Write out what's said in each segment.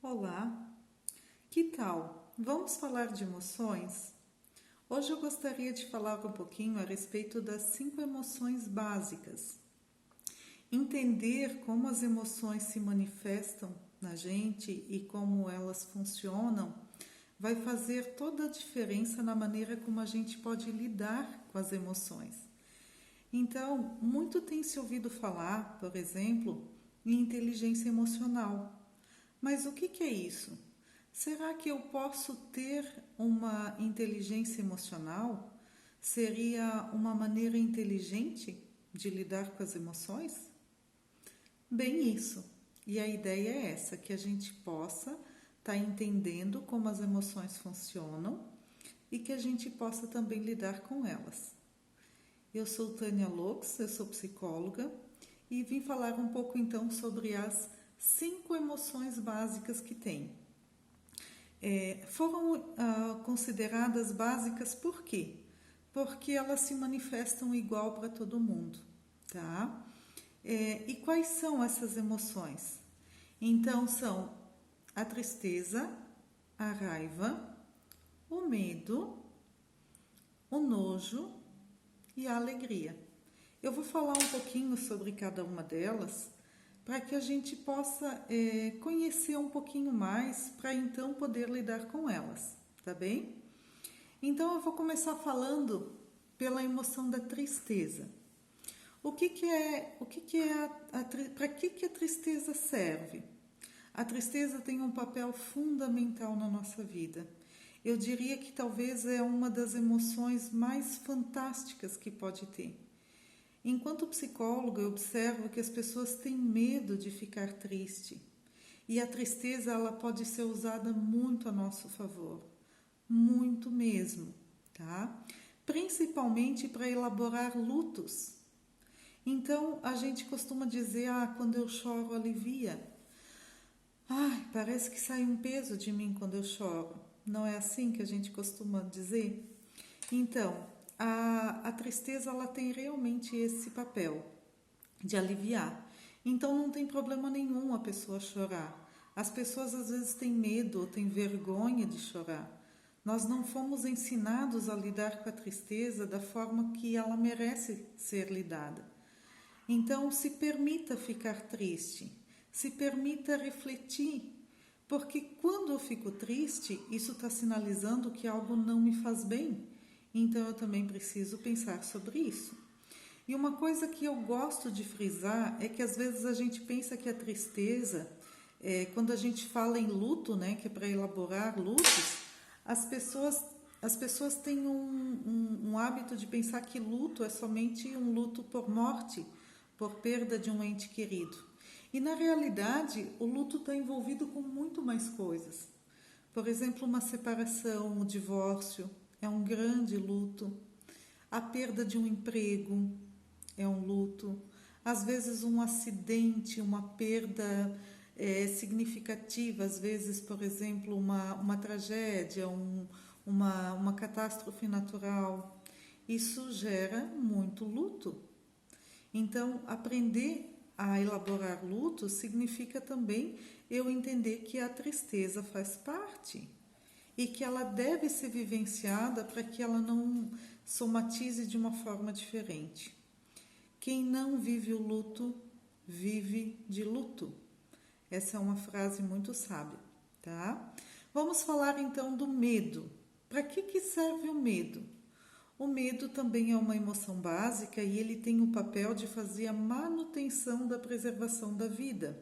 Olá, que tal? Vamos falar de emoções? Hoje eu gostaria de falar um pouquinho a respeito das 5 emoções básicas. Entender como as emoções se manifestam na gente e como elas funcionam vai fazer toda a diferença na maneira como a gente pode lidar com as emoções. Então, muito tem se ouvido falar, por exemplo, em inteligência emocional. Mas o que é isso? Será que eu posso ter uma inteligência emocional? Seria uma maneira inteligente de lidar com as emoções? Bem, isso. E a ideia é essa, que a gente possa estar entendendo como as emoções funcionam e que a gente possa também lidar com elas. Eu sou Tânia Lux, eu sou psicóloga e vim falar um pouco então sobre as 5 emoções básicas que tem. Foram consideradas básicas por quê? Porque elas se manifestam igual para todo mundo, tá? E quais são essas emoções? Então são a tristeza, a raiva, o medo, o nojo e a alegria. Eu vou falar um pouquinho sobre cada uma delas para que a gente possa conhecer um pouquinho mais para então poder lidar com elas, tá bem? Então eu vou começar falando pela emoção da tristeza. Para que a tristeza serve? A tristeza tem um papel fundamental na nossa vida. Eu diria que talvez é uma das emoções mais fantásticas que pode ter. Enquanto psicóloga, eu observo que as pessoas têm medo de ficar triste. E a tristeza ela pode ser usada muito a nosso favor. Muito mesmo, tá? Principalmente para elaborar lutos. Então, a gente costuma dizer, quando eu choro alivia. Parece que sai um peso de mim quando eu choro. Não é assim que a gente costuma dizer? Então, a tristeza ela tem realmente esse papel de aliviar. Então não tem problema nenhum a pessoa chorar. As pessoas às vezes têm medo ou têm vergonha de chorar. Nós não fomos ensinados a lidar com a tristeza da forma que ela merece ser lidada. Então se permita ficar triste, se permita refletir, porque quando eu fico triste, isso está sinalizando que algo não me faz bem. Então eu também preciso pensar sobre isso. E uma coisa que eu gosto de frisar é que às vezes a gente pensa que a tristeza, quando a gente fala em luto, né, que é para elaborar lutos, as pessoas têm um hábito de pensar que luto é somente um luto por morte, por perda de um ente querido. E na realidade, o luto está envolvido com muito mais coisas. Por exemplo, uma separação, um divórcio é um grande luto. A perda de um emprego é um luto. Às vezes um acidente, uma perda significativa, às vezes, por exemplo, uma tragédia, uma catástrofe natural. Isso gera muito luto. Então, aprender a elaborar luto significa também eu entender que a tristeza faz parte e que ela deve ser vivenciada para que ela não somatize de uma forma diferente. Quem não vive o luto, vive de luto. Essa é uma frase muito sábia, tá? Vamos falar então do medo. Para que serve o medo? O medo também é uma emoção básica e ele tem o papel de fazer a manutenção da preservação da vida.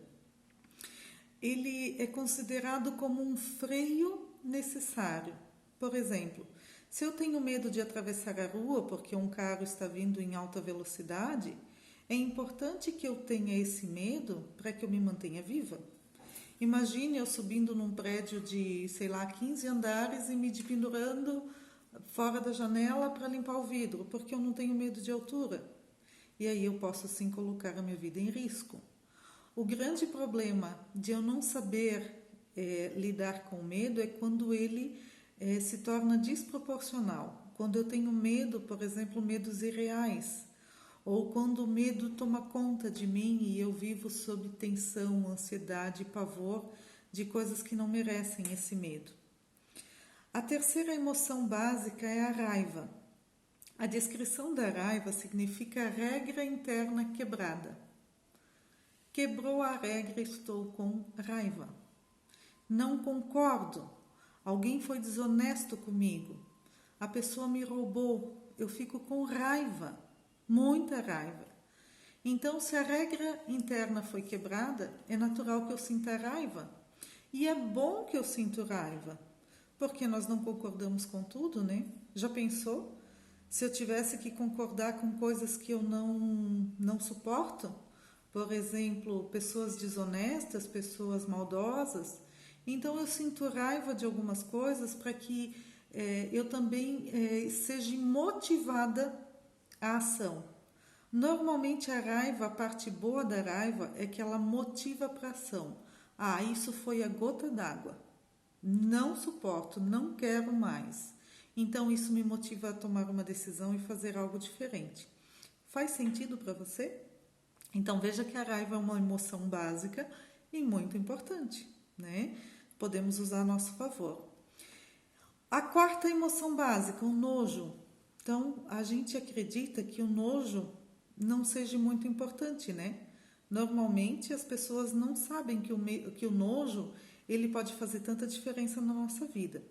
Ele é considerado como um freio necessário. Por exemplo, se eu tenho medo de atravessar a rua porque um carro está vindo em alta velocidade, é importante que eu tenha esse medo para que eu me mantenha viva. Imagine eu subindo num prédio de, 15 andares e me pendurando fora da janela para limpar o vidro, porque eu não tenho medo de altura. E aí eu posso sim colocar a minha vida em risco. O grande problema de eu não saber lidar com o medo é quando ele se torna desproporcional. Quando eu tenho medo, por exemplo, medos irreais. Ou quando o medo toma conta de mim e eu vivo sob tensão, ansiedade e pavor de coisas que não merecem esse medo. A terceira emoção básica é a raiva. A descrição da raiva significa regra interna quebrada. Quebrou a regra, estou com raiva. Não concordo. Alguém foi desonesto comigo. A pessoa me roubou. Eu fico com raiva, muita raiva. Então, se a regra interna foi quebrada, é natural que eu sinta raiva. E é bom que eu sinto raiva, porque nós não concordamos com tudo, né? Já pensou? Se eu tivesse que concordar com coisas que eu não suporto, por exemplo, pessoas desonestas, pessoas maldosas, então eu sinto raiva de algumas coisas para que eu também seja motivada à ação. Normalmente a raiva, a parte boa da raiva é que ela motiva para a ação. Ah, isso foi a gota d'água. Não suporto, não quero mais. Então isso me motiva a tomar uma decisão e fazer algo diferente. Faz sentido para você? Então veja que a raiva é uma emoção básica e muito importante, né? Podemos usar a nosso favor. A quarta emoção básica, o nojo. Então a gente acredita que o nojo não seja muito importante, né? Normalmente as pessoas não sabem que o nojo ele pode fazer tanta diferença na nossa vida.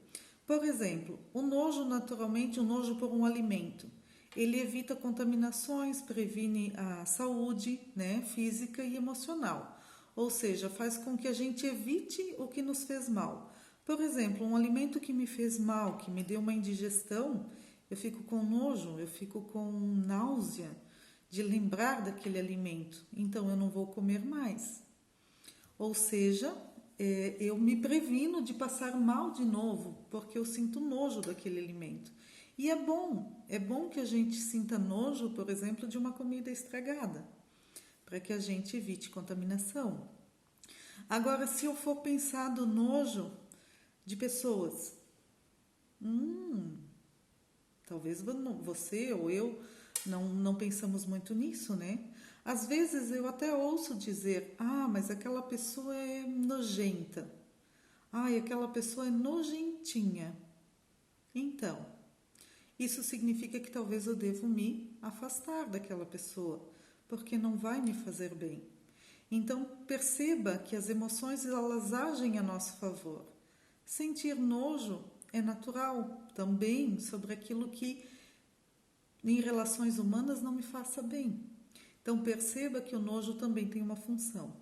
Por exemplo, o nojo naturalmente, o nojo por um alimento, ele evita contaminações, previne a saúde, né, física e emocional. Ou seja, faz com que a gente evite o que nos fez mal. Por exemplo, um alimento que me fez mal, que me deu uma indigestão, eu fico com nojo, eu fico com náusea de lembrar daquele alimento. Então, eu não vou comer mais. Ou seja, eu me previno de passar mal de novo, porque eu sinto nojo daquele alimento. E é bom que a gente sinta nojo, por exemplo, de uma comida estragada, para que a gente evite contaminação. Agora, se eu for pensar do nojo de pessoas, talvez você ou eu não pensamos muito nisso, né? Às vezes eu até ouço dizer, mas aquela pessoa é nojenta. Aquela pessoa é nojentinha. Então, isso significa que talvez eu devo me afastar daquela pessoa, porque não vai me fazer bem. Então, perceba que as emoções elas agem a nosso favor. Sentir nojo é natural também sobre aquilo que em relações humanas não me faça bem. Então perceba que o nojo também tem uma função.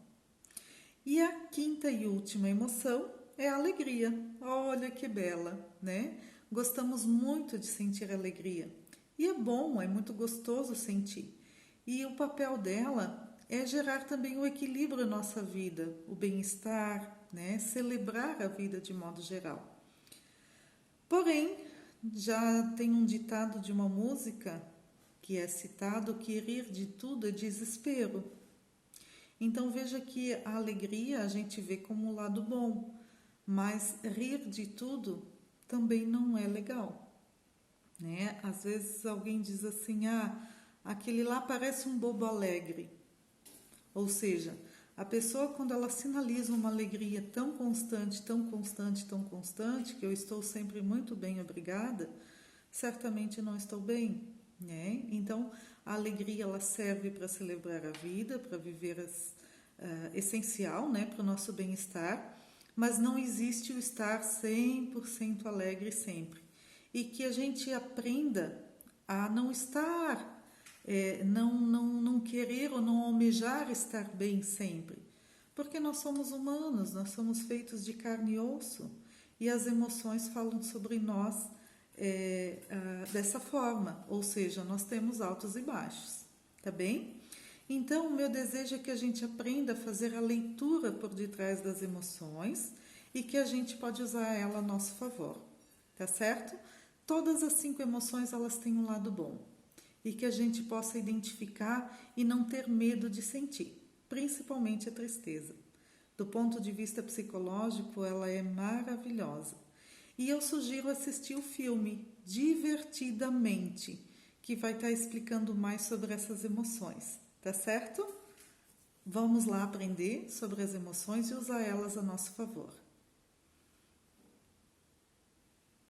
E a quinta e última emoção é a alegria. Olha que bela, né? Gostamos muito de sentir alegria. E é bom, é muito gostoso sentir. E o papel dela é gerar também o equilíbrio na nossa vida, o bem-estar, né? Celebrar a vida de modo geral. Porém, já tem um ditado de uma música que é citado que rir de tudo é desespero. Então veja que a alegria a gente vê como um lado bom, mas rir de tudo também não é legal, né? Às vezes alguém diz assim, aquele lá parece um bobo alegre. Ou seja, a pessoa quando ela sinaliza uma alegria tão constante, tão constante, tão constante, que eu estou sempre muito bem, obrigada, certamente não estou bem, né? Então, a alegria ela serve para celebrar a vida, para viver essencial, né, para o nosso bem-estar, mas não existe o estar 100% alegre sempre. E que a gente aprenda a não estar, não querer ou não almejar estar bem sempre. Porque nós somos humanos, nós somos feitos de carne e osso, e as emoções falam sobre nós dessa forma, ou seja, nós temos altos e baixos, tá bem? Então, o meu desejo é que a gente aprenda a fazer a leitura por detrás das emoções e que a gente pode usar ela a nosso favor, tá certo? Todas as 5 emoções, elas têm um lado bom e que a gente possa identificar e não ter medo de sentir, principalmente a tristeza. Do ponto de vista psicológico, ela é maravilhosa. E eu sugiro assistir o filme Divertidamente, que vai estar explicando mais sobre essas emoções, tá certo? Vamos lá aprender sobre as emoções e usar elas a nosso favor.